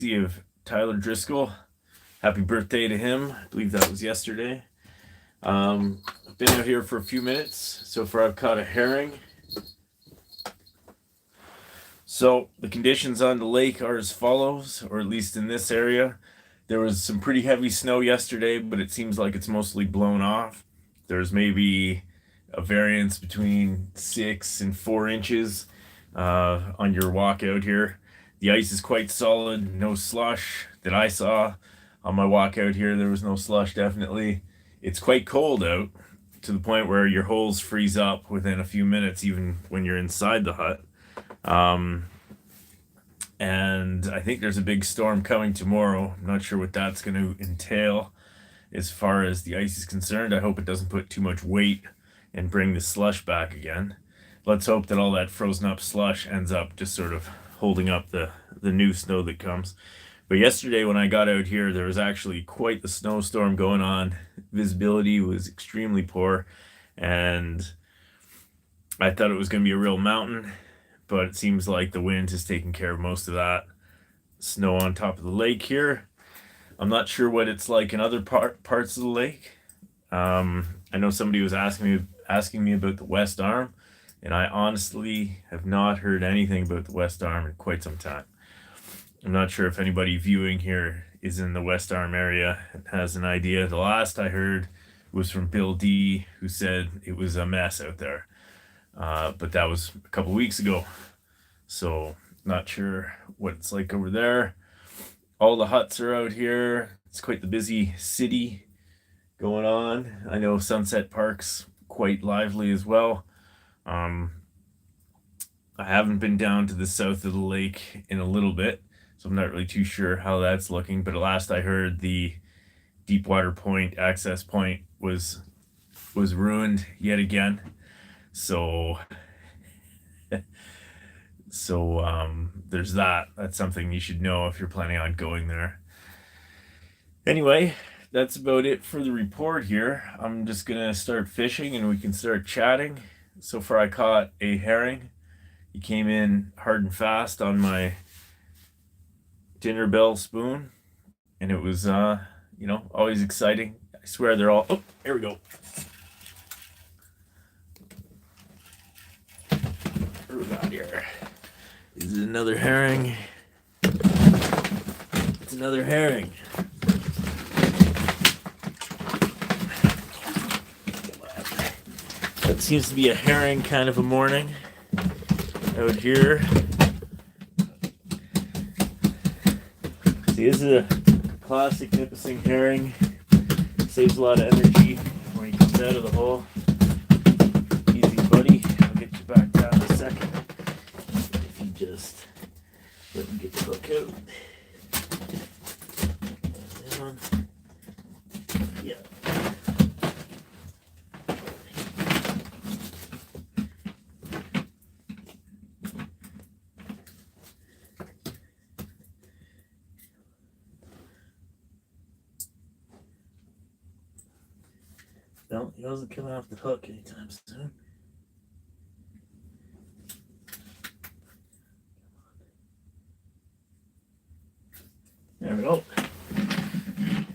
of Tyler Driscoll. Happy birthday to him. I believe that was yesterday. I've been out here for a few minutes. So far I've caught a herring. So the conditions on the lake are as follows, or at least in this area. There was some pretty heavy snow yesterday, but it seems like it's mostly blown off. There's maybe a variance between 6 and 4 inches on your walk out here. The ice is quite solid, no slush that I saw on my walk out here. There was no slush, definitely. It's quite cold out to the point where your holes freeze up within a few minutes, even when you're inside the hut. And I think there's a big storm coming tomorrow. I'm not sure what that's going to entail as far as the ice is concerned. I hope it doesn't put too much weight and bring the slush back again. Let's hope that all that frozen up slush ends up just sort of holding up the new snow that comes. But yesterday when I got out here, there was actually quite the snowstorm going on. Visibility was extremely poor, and I thought it was going to be a real mountain, but it seems like the wind has taken care of most of that snow on top of the lake here. I'm not sure what it's like in other parts of the lake. I know somebody was asking me about the West Arm, and I honestly have not heard anything about the West Arm in quite some time. I'm not sure if anybody viewing here is in the West Arm area and has an idea. The last I heard was from Bill D, who said it was a mess out there. But that was a couple weeks ago. So not sure what it's like over there. All the huts are out here. It's quite the busy city going on. I know Sunset Park's quite lively as well. I haven't been down to the south of the lake in a little bit, so I'm not really too sure how that's looking. But at last I heard the Deepwater Point access point was ruined yet again. So there's that. That's something you should know if you're planning on going there. Anyway, that's about it for the report here. I'm just gonna start fishing and we can start chatting. So far I caught a herring. He came in hard and fast on my dinner bell spoon, and it was always exciting. I swear they're all, oh, here we go. What do we got here? Is it another herring? It's another herring. That seems to be a herring kind of a morning out here. See, this is a classic Nipissing herring. Saves a lot of energy when he comes out of the hole. Easy, buddy. I'll get you back down in a second. If you just let me get the hook out. Down. Yeah. No, he wasn't coming off the hook anytime soon. There we go.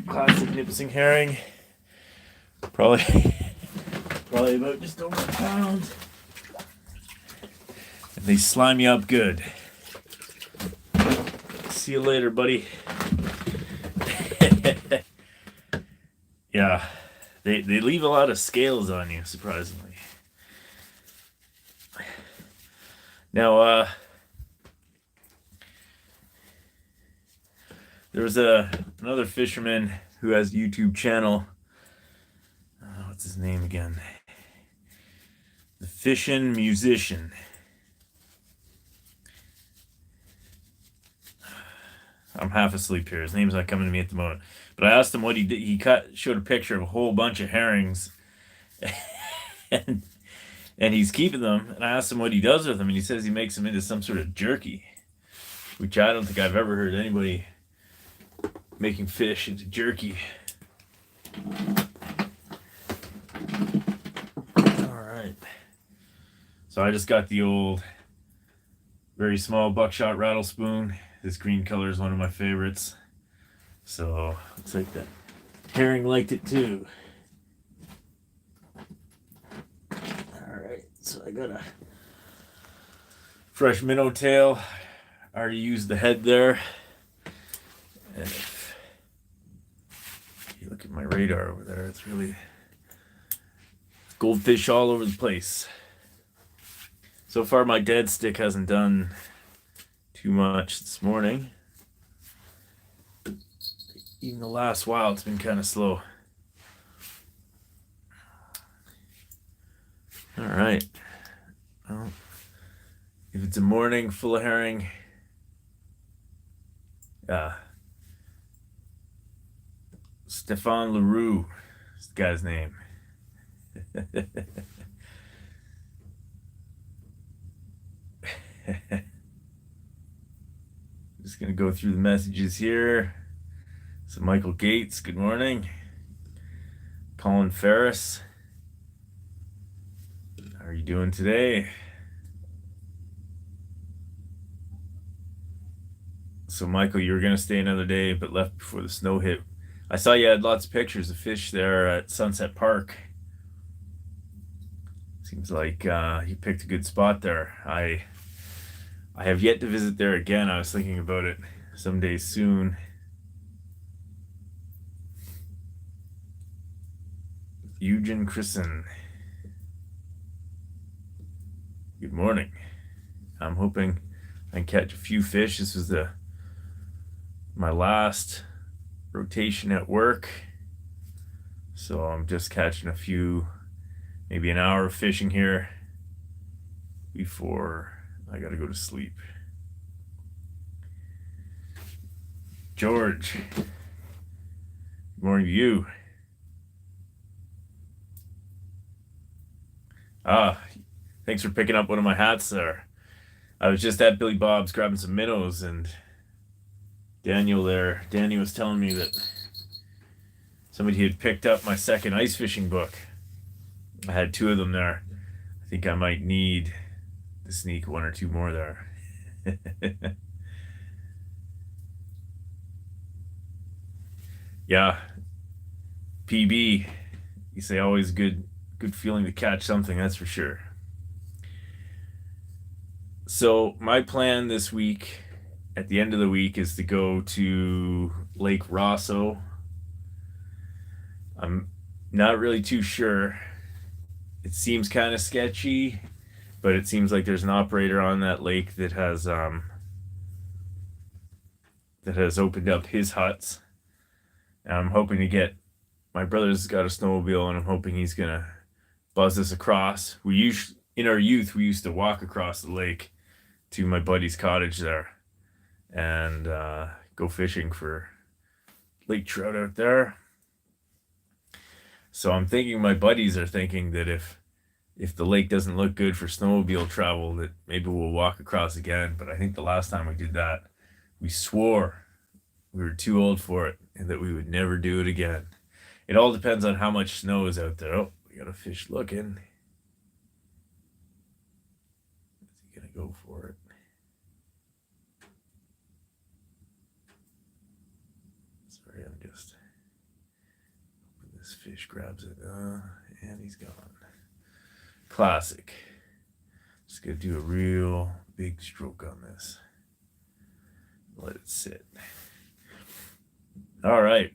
Classic Nipissing herring. Probably about just over a pound. And they slime you up good. See you later, buddy. Yeah. They leave a lot of scales on you, surprisingly. Now, there was another fisherman who has a YouTube channel. What's his name again? The Fishin' Musician. I'm half asleep here. His name's not coming to me at the moment. But I asked him what he did. He showed a picture of a whole bunch of herrings, and he's keeping them. And I asked him what he does with them, and he says he makes them into some sort of jerky, which I don't think I've ever heard anybody making fish into jerky. All right. So I just got the old, very small buckshot rattle spoon. This green color is one of my favorites. So looks like that herring liked it too. Alright, so I got a fresh minnow tail. I already used the head there. And if you look at my radar over there, it's really goldfish all over the place. So far my dead stick hasn't done too much this morning. Even the last while it's been kind of slow. Alright. Well, if it's a morning full of herring, Stefan LaRue is the guy's name. Just gonna go through the messages here. So Michael Gates, good morning. Colin Ferris, how are you doing today? So Michael, you were gonna stay another day, but left before the snow hit. I saw you had lots of pictures of fish there at Sunset Park. Seems like you picked a good spot there. I have yet to visit there again. I was thinking about it someday soon. Eugen Christen, good morning. I'm hoping I can catch a few fish. This was my last rotation at work, so I'm just catching a few, maybe an hour of fishing here before I gotta go to sleep. George, good morning to you. Thanks for picking up one of my hats there. I was just at Billy Bob's grabbing some minnows, and Danny was telling me that somebody had picked up my second ice fishing book. I had 2 of them there. I think I might need to sneak 1 or 2 more there. Yeah, PB, you say always good feeling to catch something, that's for sure. So my plan this week, at the end of the week, is to go to Lake Rosso. I'm not really too sure. It seems kind of sketchy, but it seems like there's an operator on that lake that has opened up his huts. And I'm hoping to get, my brother's got a snowmobile, and I'm hoping he's gonna buzz us across. In our youth, we used to walk across the lake to my buddy's cottage there and go fishing for lake trout out there. So I'm thinking my buddies are thinking that if the lake doesn't look good for snowmobile travel, that maybe we'll walk across again. But I think the last time we did that, we swore we were too old for it and that we would never do it again. It all depends on how much snow is out there. Oh, we got a fish looking. Is he gonna go for it? Sorry, I'm just hoping this fish grabs it. And he's gone. Classic. Just gonna do a real big stroke on this. Let it sit. All right.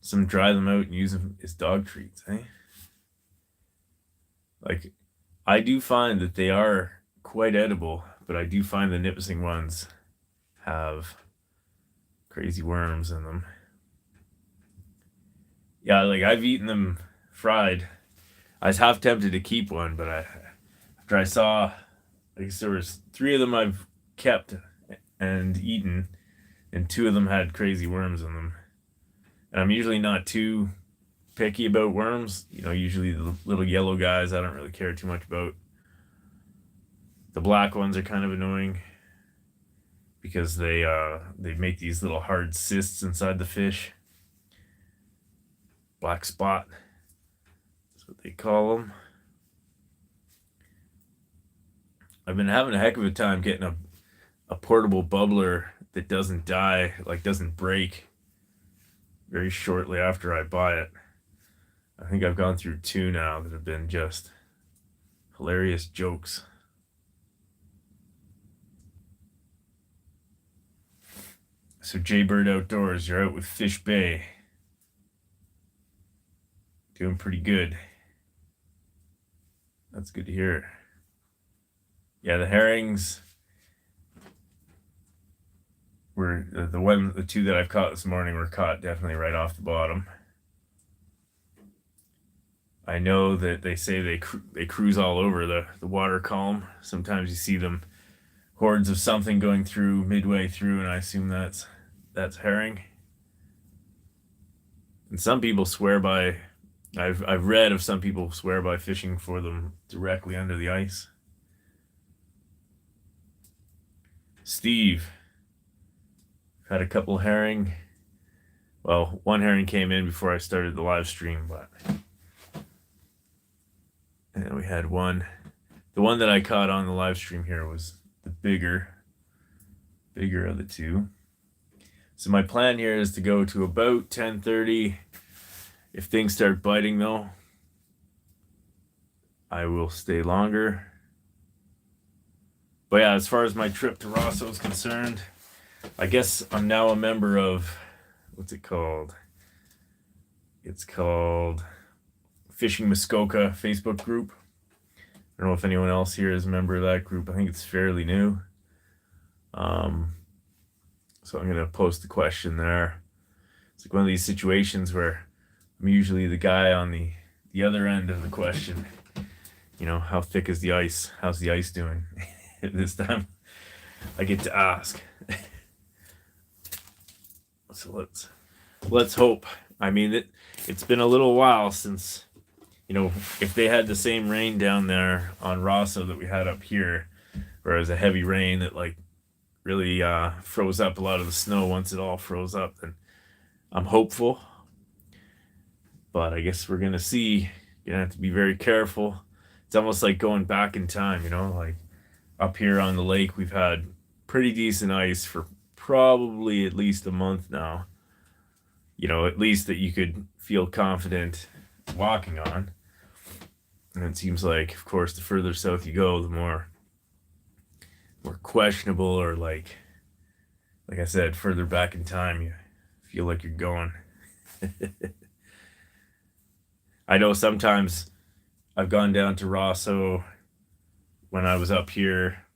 Some dry them out and use them as dog treats, eh? Like, I do find that they are quite edible, but I do find the Nipissing ones have crazy worms in them. Yeah, like I've eaten them fried. I was half tempted to keep one, but after I saw, I guess there was 3 of them I've kept and eaten, and 2 of them had crazy worms in them. And I'm usually not too picky about worms. You know, usually the little yellow guys I don't really care too much about. The black ones are kind of annoying because they make these little hard cysts inside the fish. Black spot, that's what they call them. I've been having a heck of a time getting a portable bubbler that doesn't die, like doesn't break very shortly after I buy it. I think I've gone through two now that have been just hilarious jokes. So Jaybird Outdoors, you're out with Fish Bay. Doing pretty good. That's good to hear. Yeah, the herrings were the two that I've caught this morning were caught definitely right off the bottom. I know that they say they cruise all over the water column. Sometimes you see them hordes of something going through midway through, and I assume that's herring. And some people swear by. I've read of some people swear by fishing for them directly under the ice. Steve, had a couple herring. Well, one herring came in before I started the live stream, but and we had one. The one that I caught on the live stream here was the bigger of the two. So my plan here is to go to about 10:30. If things start biting though, I will stay longer. But yeah, as far as my trip to Rosso is concerned, I guess I'm now a member of, what's it called? It's called Fishing Muskoka Facebook group. I don't know if anyone else here is a member of that group. I think it's fairly new. So I'm going to post the question there. It's like one of these situations where I'm usually the guy on the other end of the question. You know, how thick is the ice? How's the ice doing? This time I get to ask. So let's hope. I mean, it's been a little while since, you know, if they had the same rain down there on Rosso that we had up here, where it was a heavy rain that like really froze up a lot of the snow once it all froze up, then I'm hopeful. But I guess we're gonna see. You're gonna have to be very careful. It's almost like going back in time, you know, like up here on the lake, we've had pretty decent ice for probably at least a month now. You know, at least that you could feel confident walking on. And it seems like, of course, the further south you go, the more questionable, or like I said, further back in time, you feel like you're going. I know sometimes I've gone down to Rosso when I was up here,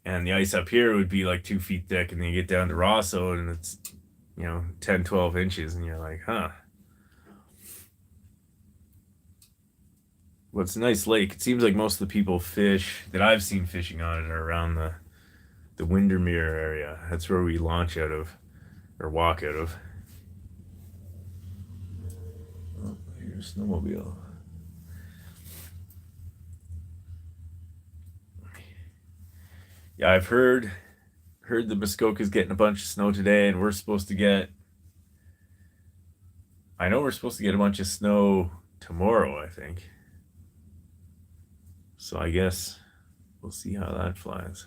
and the ice up here would be like 2 feet thick, and then you get down to Rosso and it's, you know, 10, 12 inches, and you're like, huh. Well, it's a nice lake. It seems like most of the people fish that I've seen fishing on it are around the Windermere area. That's where we launch out of, or walk out of. Oh, here's a snowmobile. Yeah, I've heard the Muskoka's getting a bunch of snow today, and we're supposed to get. I know we're supposed to get a bunch of snow tomorrow, I think. So I guess we'll see how that flies.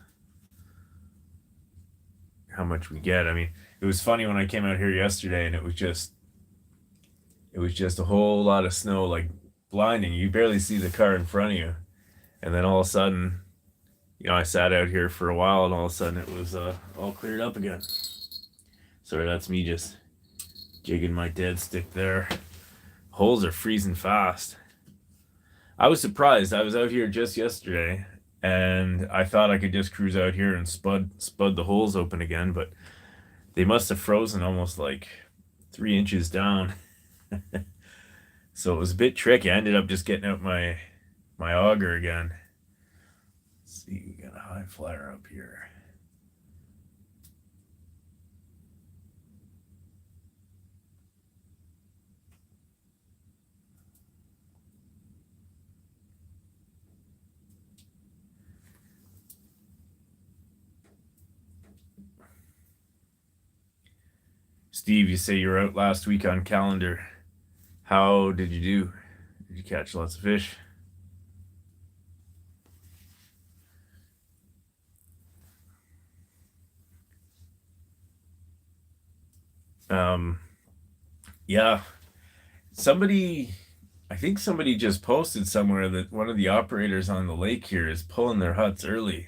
How much we get. I mean, it was funny when I came out here yesterday, and it was just a whole lot of snow, like blinding. You barely see the car in front of you, and then all of a sudden, you know, I sat out here for a while, and all of a sudden it was all cleared up again. Sorry, that's me just jigging my dead stick there. Holes are freezing fast. I was surprised. I was out here just yesterday, and I thought I could just cruise out here and spud the holes open again, but they must have frozen almost like 3 inches down. So it was a bit tricky. I ended up just getting out my auger again. Let's see, we got a high flyer up here. Steve, you say you were out last week on calendar. How did you do? Did you catch lots of fish? Um, yeah, somebody, I think somebody just posted somewhere that one of the operators on the lake here is pulling their huts early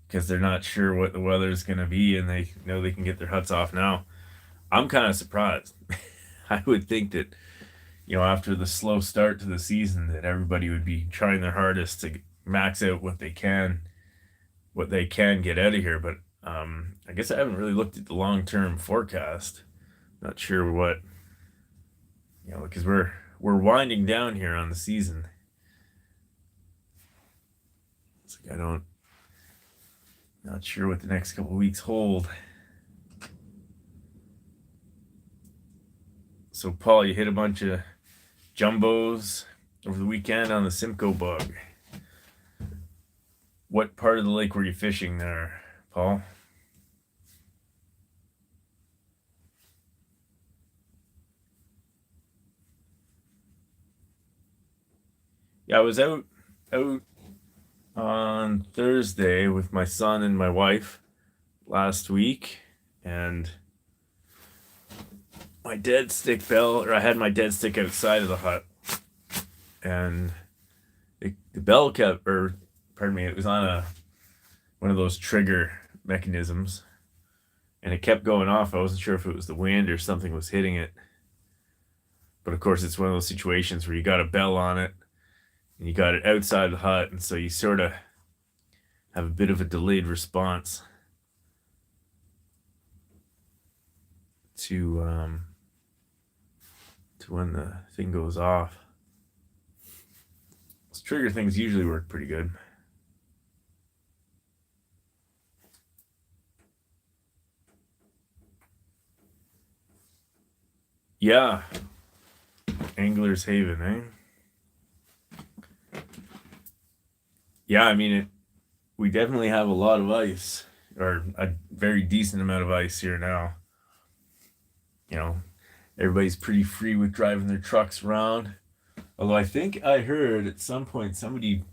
because they're not sure what the weather is going to be and they know they can get their huts off now. I'm kind of surprised. I would think that, after the slow start to the season, that everybody would be trying their hardest to max out what they can get out of here. But I guess I haven't really looked at the long-term forecast. Not sure what, because we're winding down here on the season. It's like not sure what the next couple of weeks hold. So Paul, you hit a bunch of jumbos over the weekend on the Simcoe bug. What part of the lake were you fishing there, Paul? Yeah, I was out on Thursday with my son and my wife last week, and my dead stick fell, or I had my dead stick outside of the hut, and the bell kept, or pardon me, it was on one of those trigger mechanisms, and it kept going off. I wasn't sure if it was the wind or something was hitting it, but of course it's one of those situations where you got a bell on it and you got it outside the hut, and so you sort of have a bit of a delayed response to when the thing goes off. Those trigger things usually work pretty good. Yeah, Angler's Haven, Yeah, I mean we definitely have a lot of ice, or a very decent amount of ice here now. You know, everybody's pretty free with driving their trucks around. Although I think I heard at some point somebody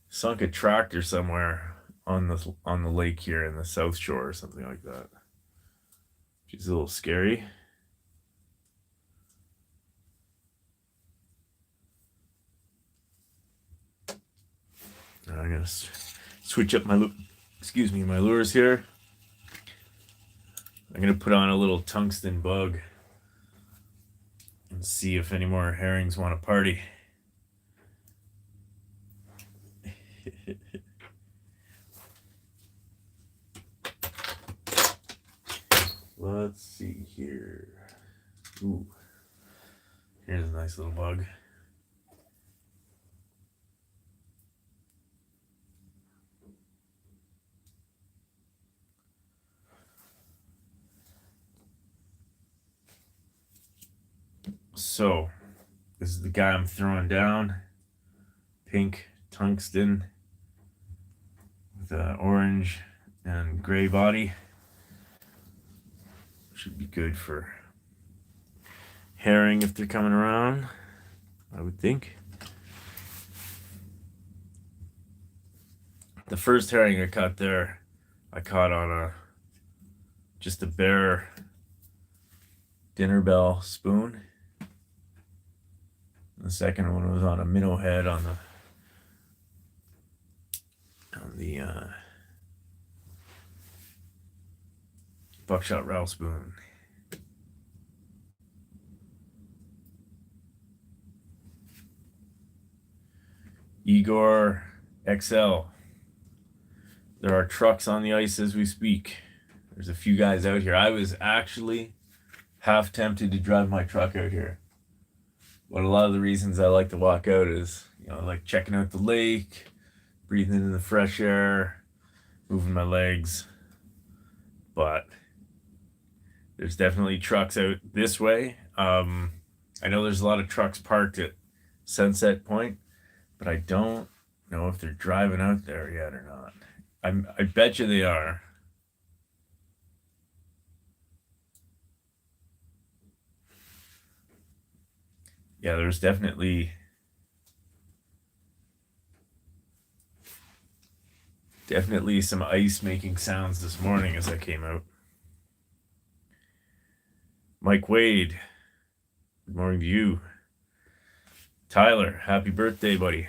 sunk a tractor somewhere on the lake here in the South Shore or something like that, which is a little scary. I'm gonna switch up my lures here. I'm gonna put on a little tungsten bug and see if any more herrings want to party. Let's see here. Ooh, here's a nice little bug. So, this is the guy I'm throwing down. Pink tungsten with an orange and gray body. Should be good for herring if they're coming around, I would think. The first herring I caught there, I caught on just a bare dinner bell spoon. The second one was on a minnow head on the buckshot rattle spoon. Igor XL. There are trucks on the ice as we speak. There's a few guys out here. I was actually half tempted to drive my truck out here. But a lot of the reasons I like to walk out is, I like checking out the lake, breathing in the fresh air, moving my legs. But there's definitely trucks out this way. I know there's a lot of trucks parked at Sunset Point, but I don't know if they're driving out there yet or not. I bet you they are. Yeah, there's definitely some ice making sounds this morning as I came out. Mike Wade, good morning to you. Tyler, happy birthday, buddy.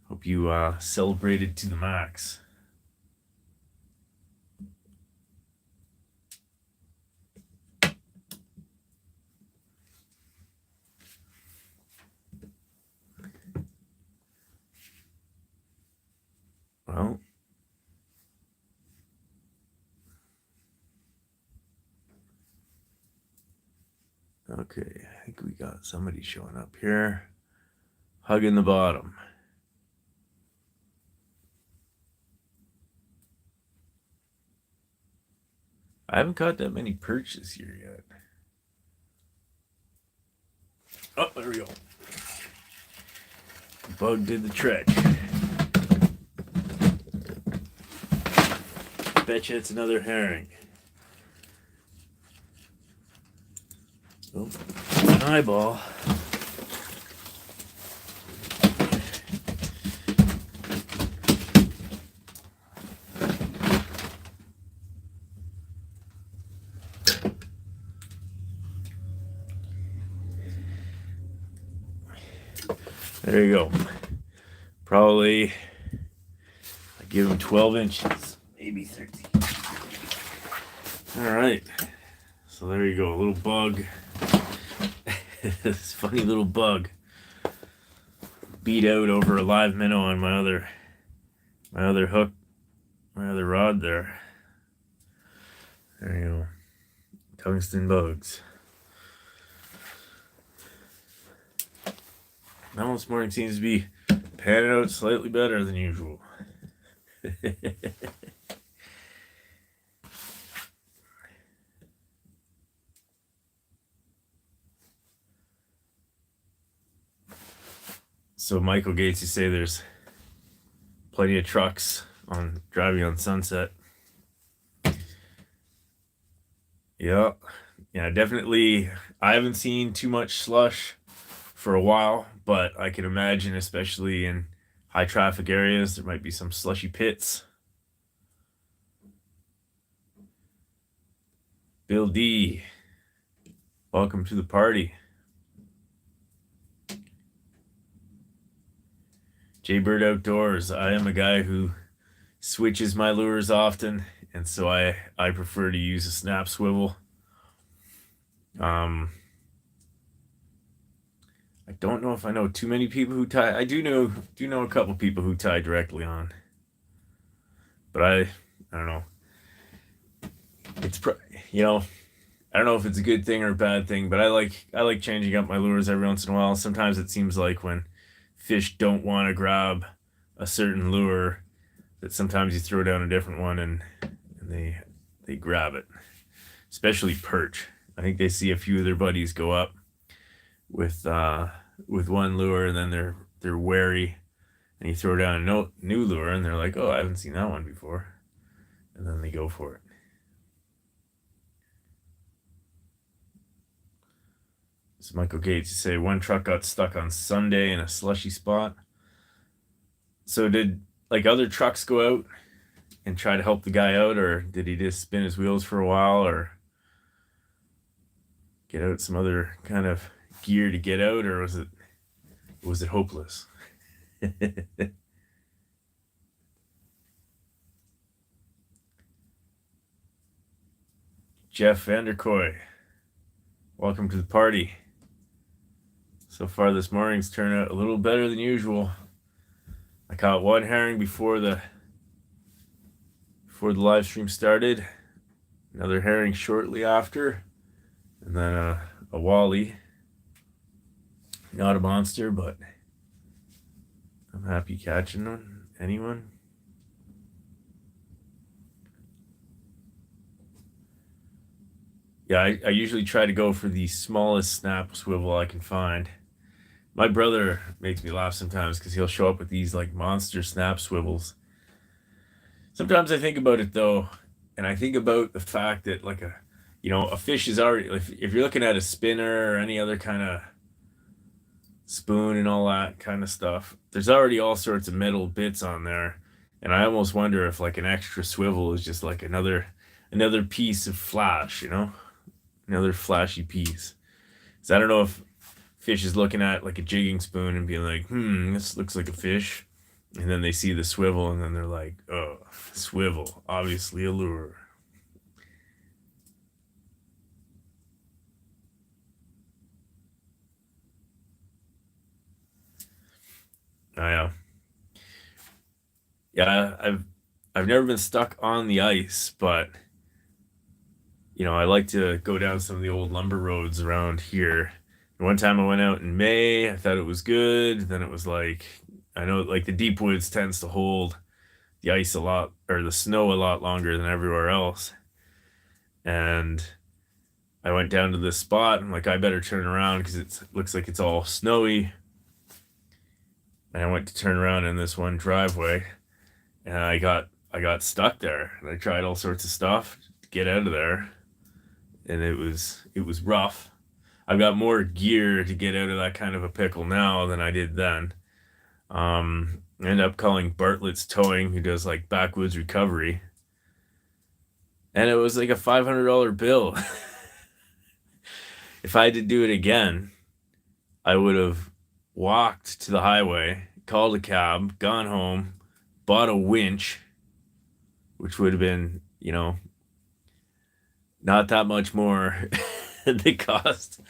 Hope you celebrated to the max. Well, okay, I think we got somebody showing up here. Hugging the bottom. I haven't caught that many perch this year yet. Oh, there we go. Bug did the trick. Betcha it's another herring. Oh, an eyeball. There you go. Probably I give him 12 inches, maybe 13. All right. So there you go, a little bug. This funny little bug beat out over a live minnow on my other hook, my other rod there. There you go. Tungsten bugs. Now this morning seems to be panning out slightly better than usual. So Michael Gates, you say there's plenty of trucks on driving on Sunset. Yeah, definitely. I haven't seen too much slush for a while, but I can imagine, especially in high traffic areas, there might be some slushy pits. Bill D, welcome to the party. Jaybird Outdoors. I am a guy who switches my lures often, and so I prefer to use a snap swivel. I don't know if I know too many people who tie. I do know a couple people who tie directly on, but I don't know. It's I don't know if it's a good thing or a bad thing, but I like changing up my lures every once in a while. Sometimes it seems like when fish don't want to grab a certain lure, that sometimes you throw down a different one and they grab it. Especially perch. I think they see a few of their buddies go up with one lure, and then they're wary, and you throw down a new lure, and they're like, "Oh, I haven't seen that one before," and then they go for it. So Michael Gates, you say one truck got stuck on Sunday in a slushy spot. So did other trucks go out and try to help the guy out, or did he just spin his wheels for a while, or get out some other kind of gear to get out, or was it hopeless? Jeff Vanderkoy, welcome to the party. So far this morning's turned out a little better than usual. I caught one herring before the live stream started, another herring shortly after, and then a wally. Not a monster, but I'm happy catching one. Anyone? Yeah, I usually try to go for the smallest snap swivel I can find. My brother makes me laugh sometimes because he'll show up with these like monster snap swivels. Sometimes I think about it though, and I think about the fact that a fish is already, if you're looking at a spinner or any other kind of spoon and all that kind of stuff, there's already all sorts of metal bits on there, and I almost wonder if like an extra swivel is just like another piece of flash, another flashy piece. So I don't know if fish is looking at like a jigging spoon and being like, this looks like a fish. And then they see the swivel and then they're like, oh, swivel, obviously a lure. Oh, yeah. Yeah, I've never been stuck on the ice, but I like to go down some of the old lumber roads around here. One time I went out in May, I thought it was good. Then it was like, I know like the deep woods tends to hold the ice a lot or the snow a lot longer than everywhere else. And I went down to this spot. I'm like, I better turn around because it looks like it's all snowy. And I went to turn around in this one driveway, and I got stuck there. And I tried all sorts of stuff to get out of there, and it was rough. I've got more gear to get out of that kind of a pickle now than I did then. I ended up calling Bartlett's Towing, who does like backwoods recovery, and it was like a $500 bill. If I had to do it again, I would have walked to the highway, called a cab, gone home, bought a winch, which would have been, not that much more than the cost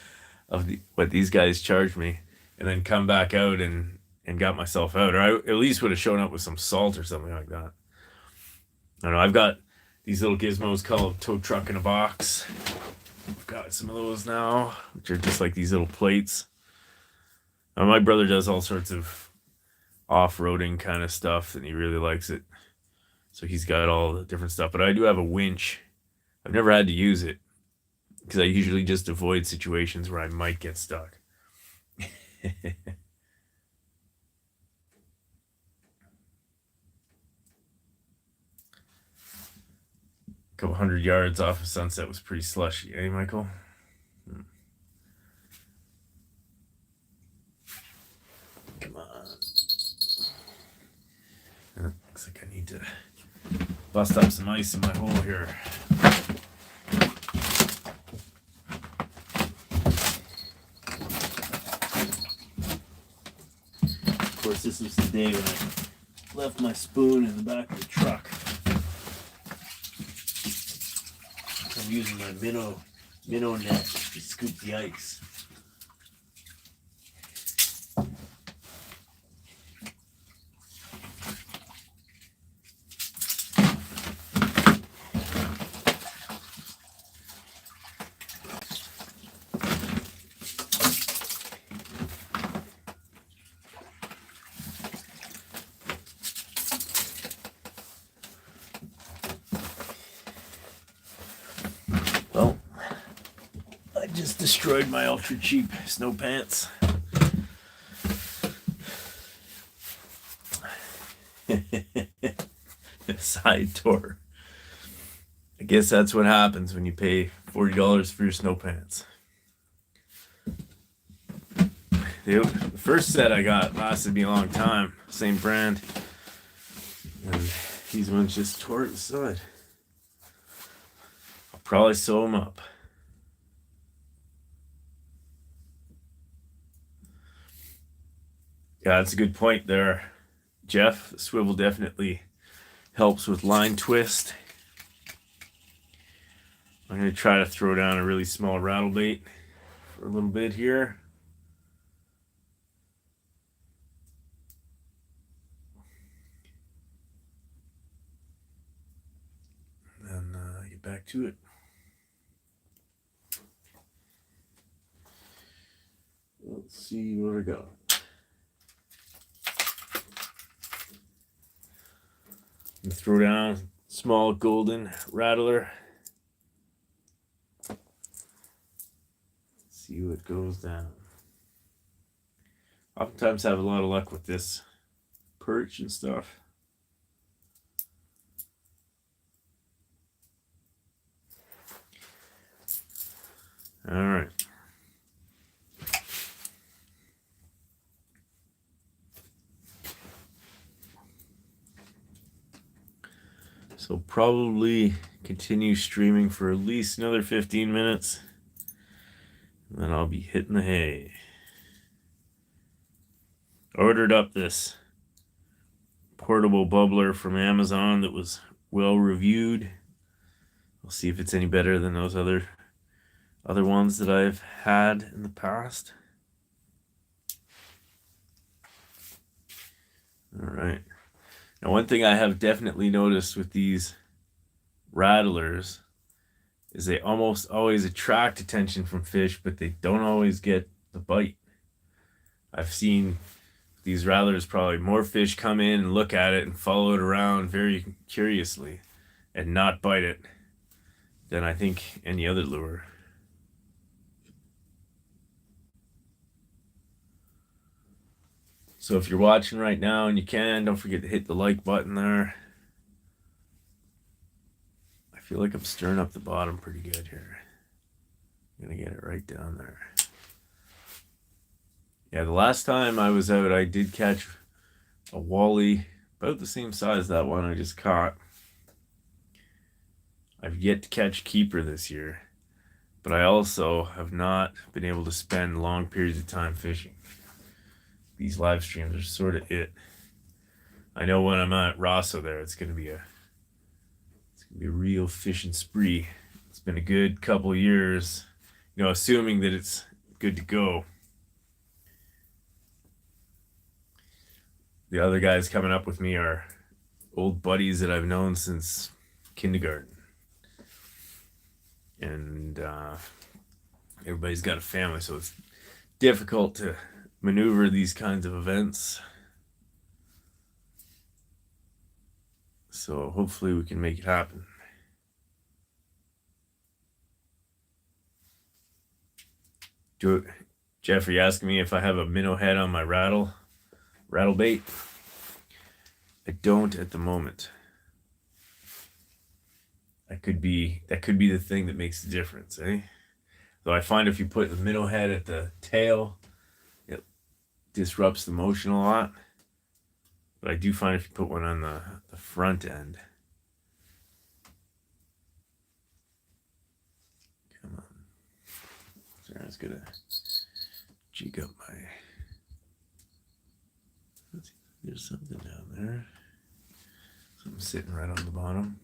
of what these guys charged me, and then come back out and got myself out. Or I at least would have shown up with some salt or something like that. I don't know. I've got these little gizmos called tow truck in a box. I've got some of those now, which are just like these little plates. My brother does all sorts of off-roading kind of stuff, and he really likes it. So he's got all the different stuff. But I do have a winch. I've never had to use it because I usually just avoid situations where I might get stuck. A couple 100 yards off of Sunset was pretty slushy, eh, Michael? Come on. Looks like I need to bust up some ice in my hole here. Of course, this was the day when I left my spoon in the back of the truck. I'm using my minnow net to scoop the ice. Well, I just destroyed my ultra cheap snow pants. Side tour. I guess that's what happens when you pay $40 for your snow pants. The first set I got lasted me a long time. Same brand. And these ones just tore it aside. I'll probably sew them up. Yeah, that's a good point there, Jeff. The swivel definitely helps with line twist. I'm going to try to throw down a really small rattle bait for a little bit here. And get back to it. Let's see what I got. And throw down small golden rattler. See what goes down. Oftentimes have a lot of luck with this perch and stuff. All right. So probably continue streaming for at least another 15 minutes. And then I'll be hitting the hay. Ordered up this portable bubbler from Amazon that was well reviewed. We'll see if it's any better than those other ones that I've had in the past. All right. Now, one thing I have definitely noticed with these rattlers is they almost always attract attention from fish, but they don't always get the bite. I've seen these rattlers, probably more fish come in and look at it and follow it around very curiously and not bite it than I think any other lure. So if you're watching right now and you can, don't forget to hit the like button there. I feel like I'm stirring up the bottom pretty good here. I'm gonna get it right down there. Yeah, the last time I was out, I did catch a wally about the same size as that one I just caught. I've yet to catch keeper this year, but I also have not been able to spend long periods of time fishing. These live streams are sort of it. I know when I'm at Rosso there, it's gonna be a real fishing spree. It's been a good couple years, assuming that it's good to go. The other guys coming up with me are old buddies that I've known since kindergarten. And everybody's got a family, so it's difficult to maneuver these kinds of events. So hopefully we can make it happen. Jeffrey asking me if I have a minnow head on my rattle bait. I don't at the moment. That could be the thing that makes the difference, eh? Though I find if you put the minnow head at the tail, it disrupts the motion a lot. But I do find if you put one on the front end. Come on. Sorry, I was gonna jig up my. There's something down there. Something sitting right on the bottom.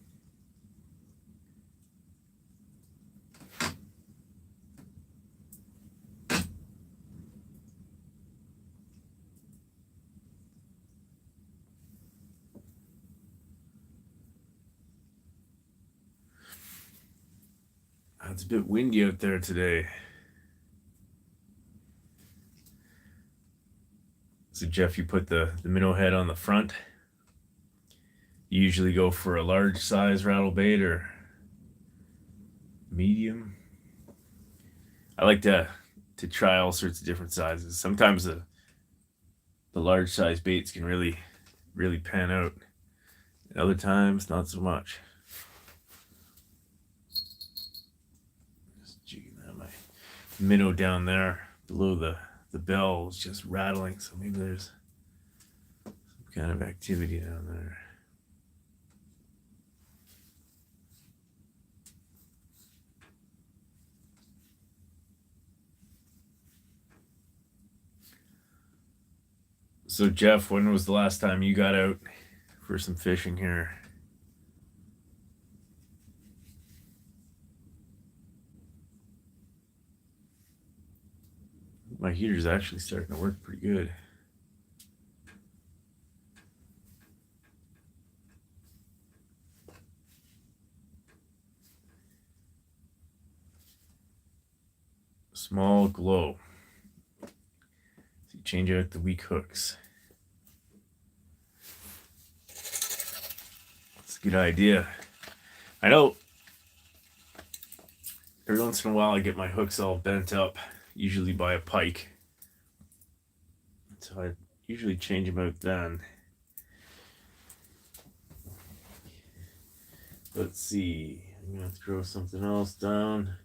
It's a bit windy out there today. So Jeff, you put the minnow head on the front. You usually go for a large size rattle bait or medium. I like to try all sorts of different sizes. Sometimes the large size baits can really pan out. And other times, not so much. Just jigging that my minnow down there below the bell is just rattling, so maybe there's some kind of activity down there. So Jeff, when was the last time you got out for some fishing here? My heater's actually starting to work pretty good. Small glow. So you change out the weak hooks. That's a good idea. I know every once in a while I get my hooks all bent up, usually by a pike. So I usually change them out then. Let's see. I'm going to throw something else down.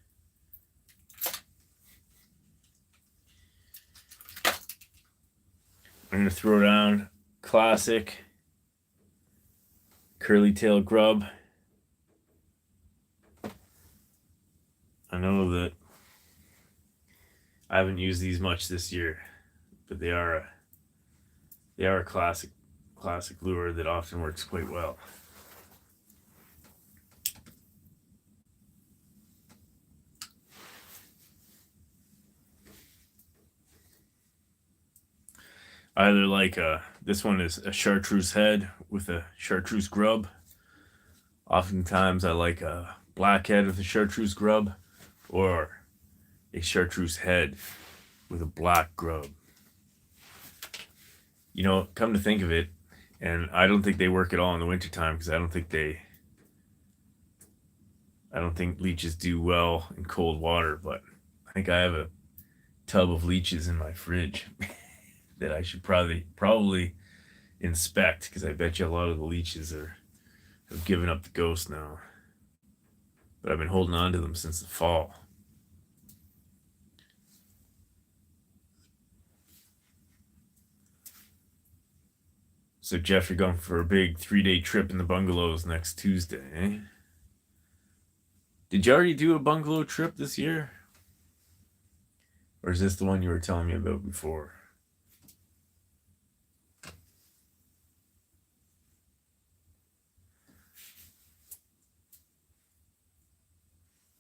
I'm going to throw down classic curly tail grub. I know that I haven't used these much this year, but they are a classic lure that often works quite well. I either like this one is a chartreuse head with a chartreuse grub. Oftentimes I like a black head with a chartreuse grub, or a chartreuse head with a black grub. You know, come to think of it, and I don't think they work at all in the wintertime because I don't think leeches do well in cold water, but I think I have a tub of leeches in my fridge that I should probably inspect because I bet you a lot of the leeches have given up the ghost now. But I've been holding on to them since the fall. So Jeff, you're going for a big 3-day trip in the bungalows next Tuesday, eh? Did you already do a bungalow trip this year? Or is this the one you were telling me about before?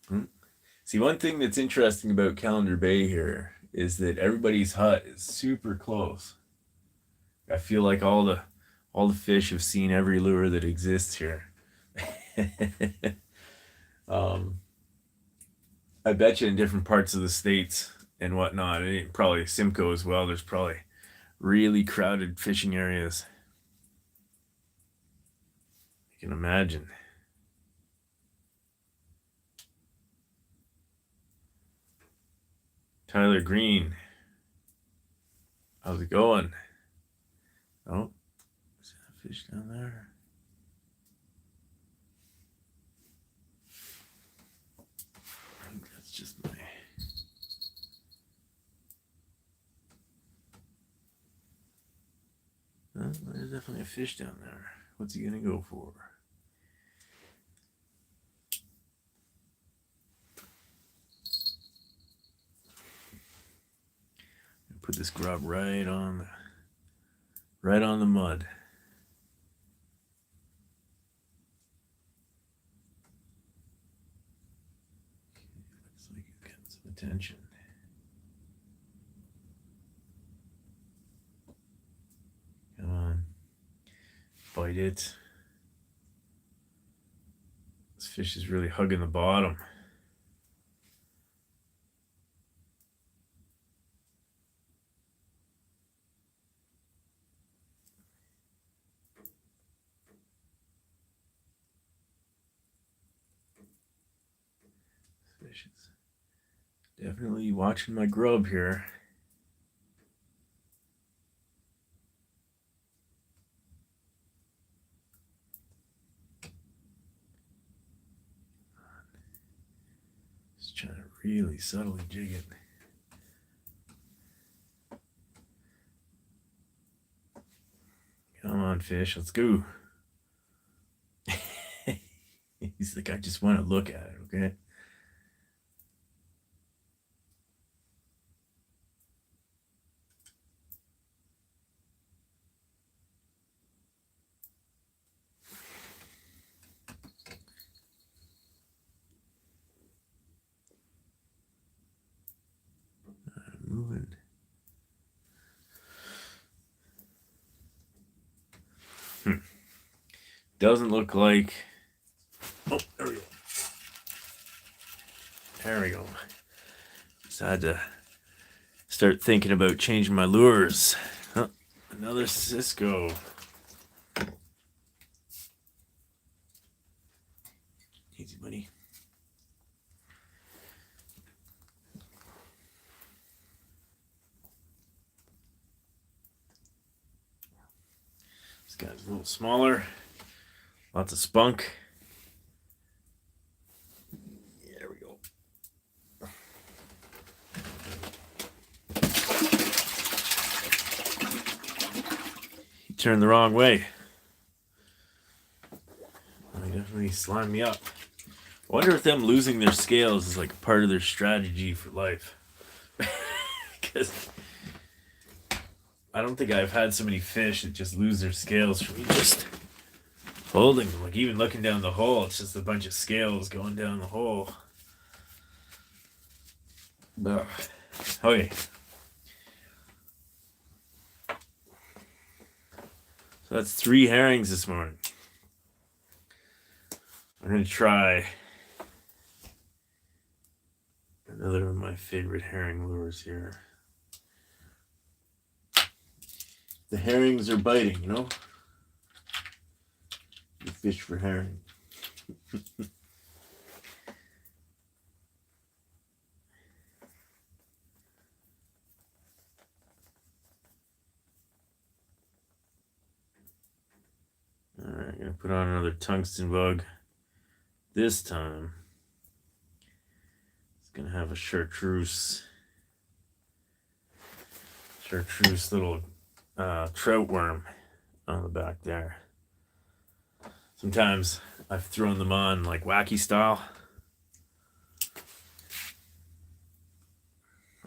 Hmm. See, one thing that's interesting about Calendar Bay here is that everybody's hut is super close. I feel like all the fish have seen every lure that exists here. um, I bet you in different parts of the states and whatnot, probably Simcoe as well. There's probably really crowded fishing areas. You can imagine. Tyler Green, how's it going? Oh, is that a fish down there? I think that's just my. There's definitely a fish down there. What's he gonna go for? Put this grub right on the mud. Looks like he's getting some attention. Come on. Bite it. This fish is really hugging the bottom. This fish is definitely watching my grub here. Just trying to really subtly jig it. Come on, fish, let's go. He's like, I just want to look at it, okay? Moving. Doesn't look like. Oh, there we go. There we go. Decided to start thinking about changing my lures. Oh, another Cisco. Easy, buddy. This guy's a little smaller. Lots of spunk. There we go. He turned the wrong way. He definitely slimed me up. I wonder if them losing their scales is like part of their strategy for life. because I don't think I've had so many fish that just lose their scales from me just holding them. Like even looking down the hole, it's just a bunch of scales going down the hole. Ugh. Okay. So that's 3 herrings this morning. I'm going to try another of my favorite herring lures here. The herrings are biting, you know? You fish for herring. Alright, I'm going to put on another tungsten bug. This time, it's going to have a chartreuse little trout worm on the back there. Sometimes I've thrown them on like wacky style.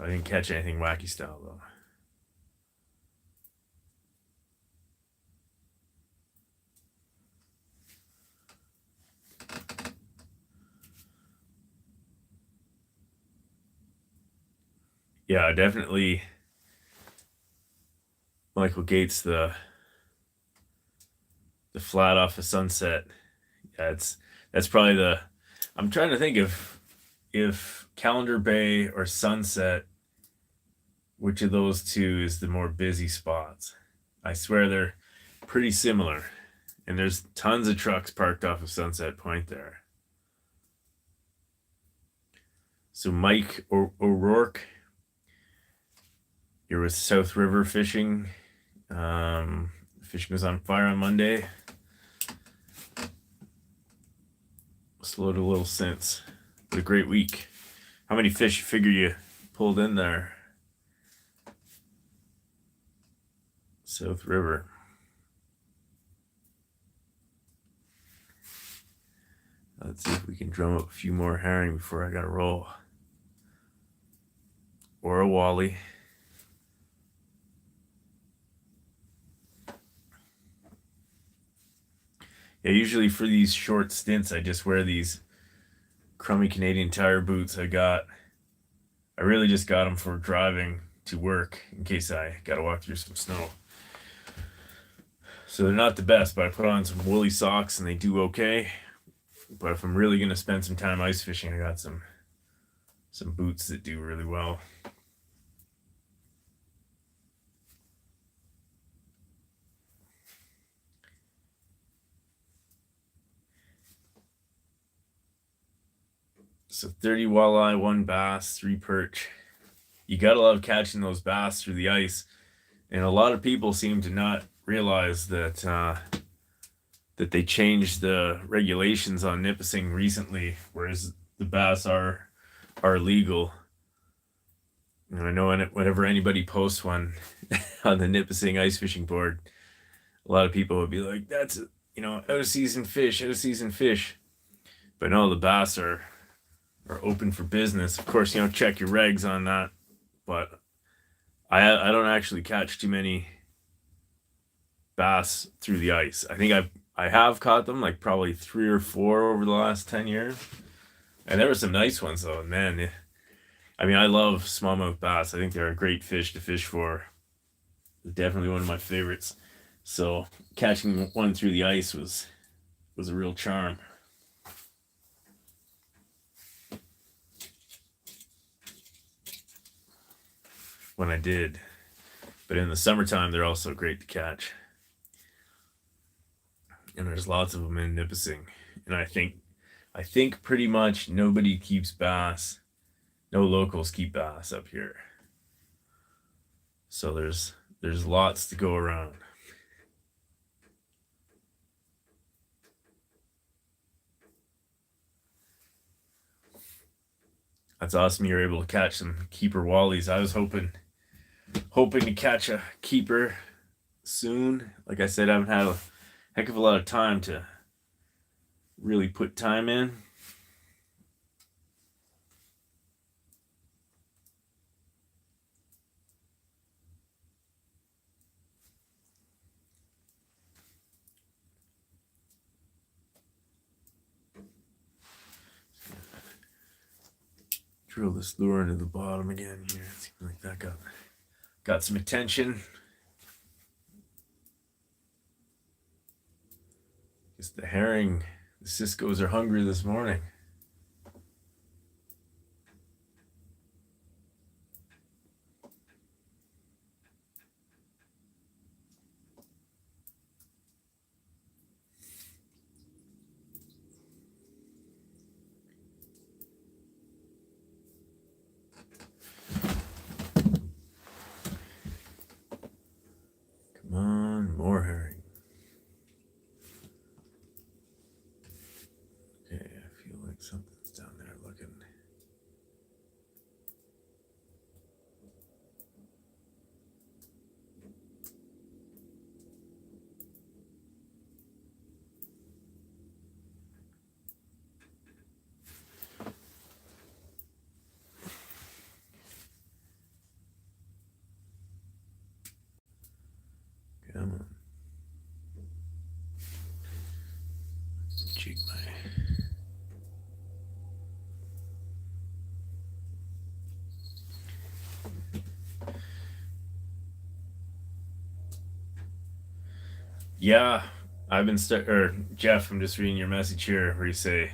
I didn't catch anything wacky style though. Yeah, definitely Michael Gates, the flat off of Sunset. Yeah, that's probably the. I'm trying to think if Calendar Bay or Sunset, which of those two is the more busy spots. I swear they're pretty similar, and there's tons of trucks parked off of Sunset Point there. So Mike O'Rourke, you're with South River Fishing. Fishing was on fire on Monday. Slowed a little since. But a great week. How many fish you figure you pulled in there? South River. Let's see if we can drum up a few more herring before I gotta roll. Or a wally. Yeah, usually for these short stints, I just wear these crummy Canadian Tire boots I really just got them for driving to work in case I got to walk through some snow. So they're not the best, but I put on some woolly socks and they do okay. But if I'm really going to spend some time ice fishing, I got some boots that do really well. So 30 walleye, 1 bass, 3 perch. You gotta love catching those bass through the ice. And a lot of people seem to not realize that that they changed the regulations on Nipissing recently, whereas the bass are legal. And I know whenever anybody posts one on the Nipissing ice fishing board, a lot of people would be like, "That's out of season fish, out of season fish." But no, the bass are open for business. Of course, check your regs on that. But I don't actually catch too many bass through the ice. I think I have caught them like probably 3 or 4 over the last 10 years. And there were some nice ones though. Man, I love smallmouth bass. I think they're a great fish to fish for. They're definitely one of my favorites. So catching one through the ice was a real charm. When I did. But in the summertime, they're also great to catch. And there's lots of them in Nipissing. And I think pretty much nobody keeps bass. No locals keep bass up here. So there's lots to go around. That's awesome you're able to catch some keeper wallies. I was hoping to catch a keeper soon. Like I said, I haven't had a heck of a lot of time to really put time in. drill this lure into the bottom again here. It seems like that got some attention. Guess the herring, the Cisco's are hungry this morning. Come on, more herring. Okay, I feel like something's down there looking. Come on. Check my. Yeah, I've been Jeff, I'm just reading your message here where you say,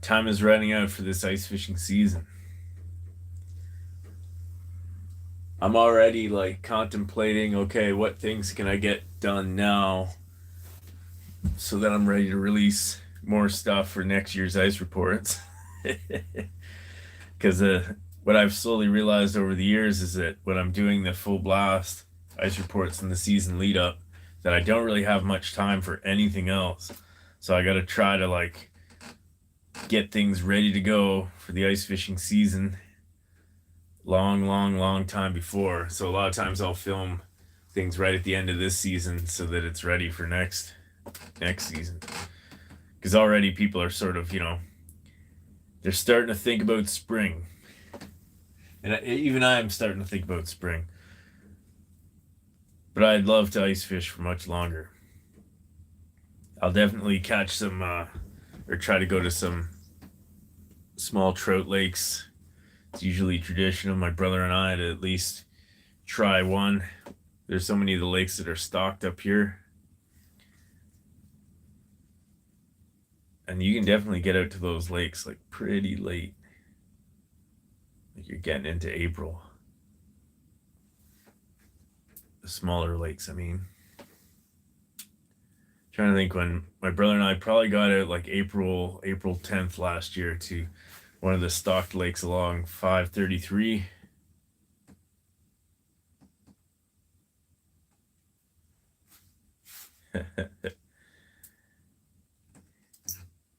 time is running out for this ice fishing season. I'm already like contemplating, okay, what things can I get done now so that I'm ready to release more stuff for next year's ice reports. Because what I've slowly realized over the years is that when I'm doing the full blast ice reports in the season lead up, that I don't really have much time for anything else. So I got to try to like get things ready to go for the ice fishing season long time before. So a lot of times I'll film things right at the end of this season so that it's ready for next season. Because already people are sort of, they're starting to think about spring. And even I'm starting to think about spring. But I'd love to ice fish for much longer. I'll definitely catch some, or try to go to some small trout lakes. It's usually traditional, my brother and I, to at least try one. There's so many of the lakes that are stocked up here. And you can definitely get out to those lakes like pretty late. Like you're getting into April. The smaller lakes, I mean. Trying to think when my brother and I probably got out like April 10th last year to one of the stocked lakes along 533.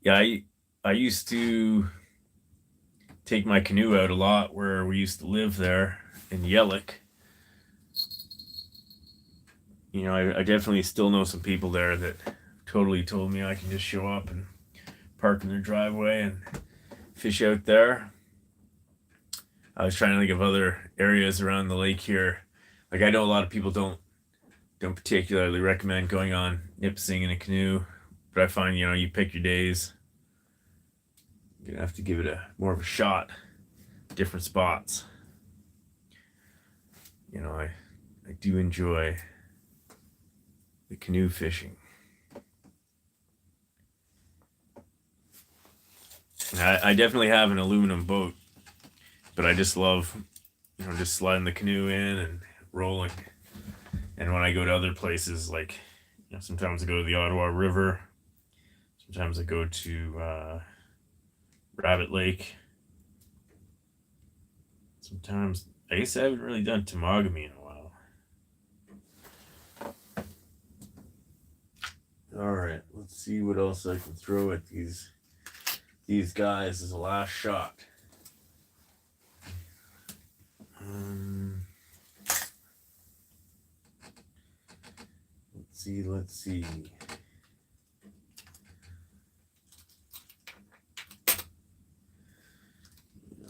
Yeah, I used to take my canoe out a lot where we used to live there in Yellick. I definitely still know some people there that totally told me I can just show up and park in their driveway and fish out there. I was trying to think of other areas around the lake here. Like I know a lot of people don't particularly recommend going on Nipissing in a canoe, but I find you pick your days. You're gonna have to give it more of a shot. Different spots. I do enjoy the canoe fishing. And I definitely have an aluminum boat, but I just love, just sliding the canoe in and rolling. And when I go to other places, like, sometimes I go to the Ottawa River, sometimes I go to Rabbit Lake. Sometimes, I guess I haven't really done Temagami in a while. All right, let's see what else I can throw at these guys as a last shot. Let's see.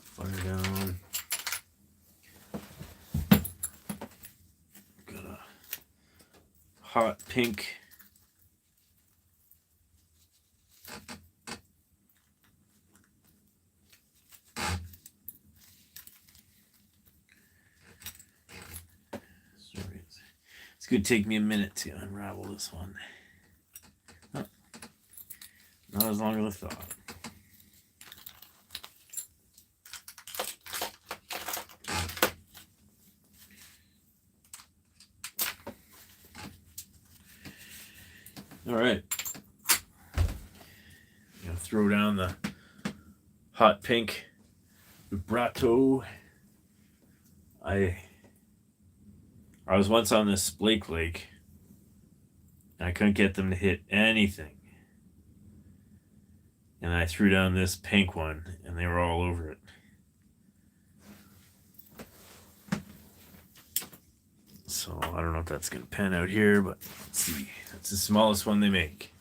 Fire down. Got a hot pink It's going to take me a minute to unravel this one. Oh, not as long as I thought. All right. I'm going to throw down the hot pink vibrato. I was once on this Blake Lake, and I couldn't get them to hit anything. And I threw down this pink one, and they were all over it. So I don't know if that's going to pan out here, but let's see. That's the smallest one they make.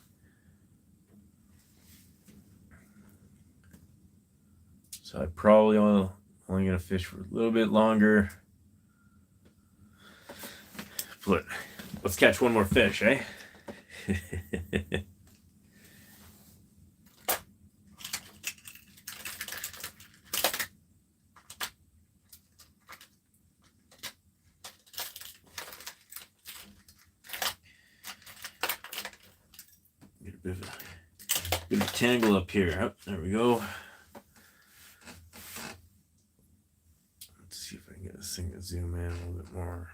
So I probably only going to fish for a little bit longer. But let's catch one more fish, eh? Get a bit of a tangle up here. Oh, there we go. Let's see if I can get this thing to zoom in a little bit more.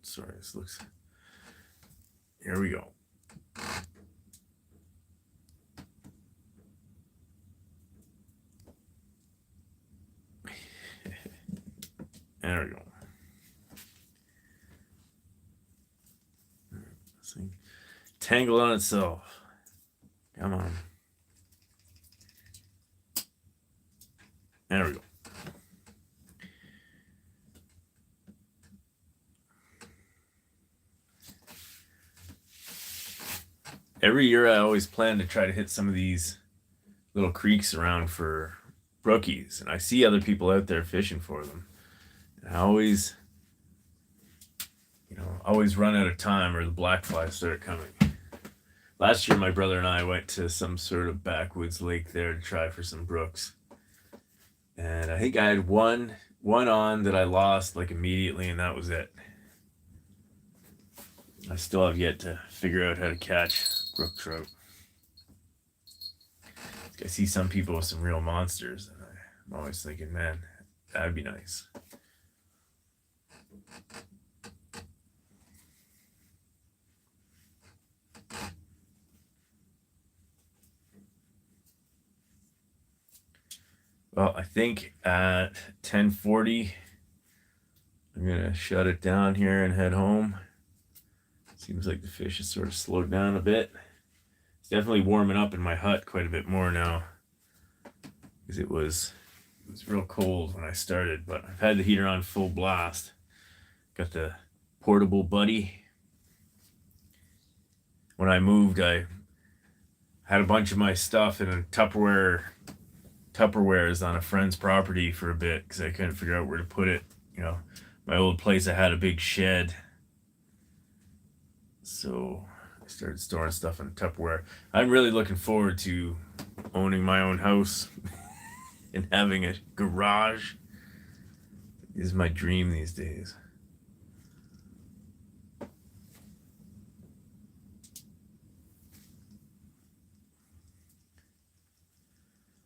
Sorry, this looks. Here we go. There we go. This thing tangled on itself. Come on. There we go. Every year I always plan to try to hit some of these little creeks around for brookies, and I see other people out there fishing for them. And I always run out of time, or the black flies start coming. Last year my brother and I went to some sort of backwoods lake there to try for some brooks. And I think I had one on that I lost like immediately, and that was it. I still have yet to figure out how to catch brook trout. I see some people with some real monsters, and I'm always thinking, man, that'd be nice. Well, I think at 10:40, I'm gonna shut it down here and head home. Seems like the fish has sort of slowed down a bit. It's definitely warming up in my hut quite a bit more now, because it was real cold when I started, but I've had the heater on full blast. Got the portable buddy. When I moved, I had a bunch of my stuff in a Tupperwares on a friend's property for a bit because I couldn't figure out where to put it. My old place, I had a big shed. So I started storing stuff in Tupperware. I'm really looking forward to owning my own house and having a garage. It is my dream these days.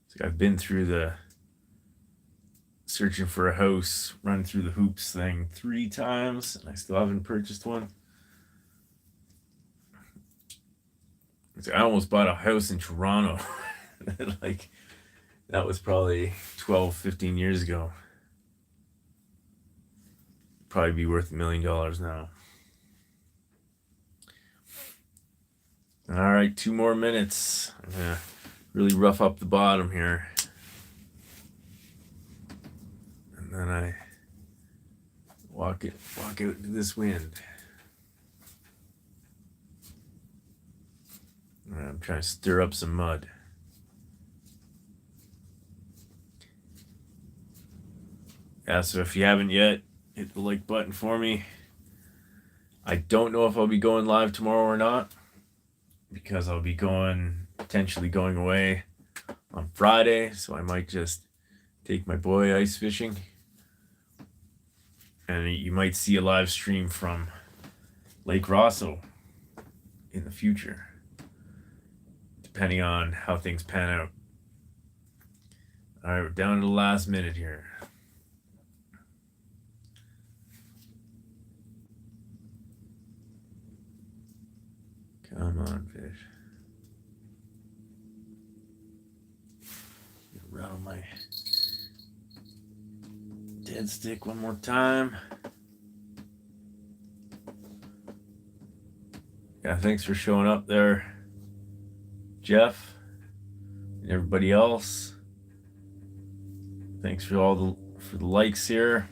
So I've been through the searching for a house, run through the hoops thing 3 times, and I still haven't purchased one. I almost bought a house in Toronto. Like, that was probably 12, 15 years ago. Probably be worth $1 million now. All right, 2 more minutes. I'm gonna really rough up the bottom here. And then I walk out into this wind. I'm trying to stir up some mud. Yeah, so if you haven't yet, hit the like button for me. I don't know if I'll be going live tomorrow or not, because I'll be potentially going away on Friday, so I might just take my boy ice fishing. And you might see a live stream from Lake Rosso in the future, depending on how things pan out. All right, we're down to the last minute here. Come on, fish. Rattle my dead stick one more time. Yeah, thanks for showing up there, Jeff, and everybody else. Thanks for the likes here,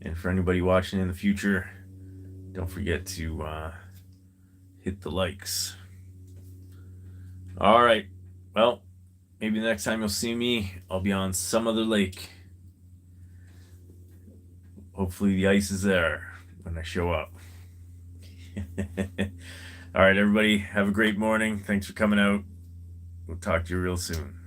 and for anybody watching in the future, don't forget to hit the likes. All right, well, maybe the next time you'll see me, I'll be on some other lake. Hopefully the ice is there when I show up. All right, everybody, have a great morning. Thanks for coming out. We'll talk to you real soon.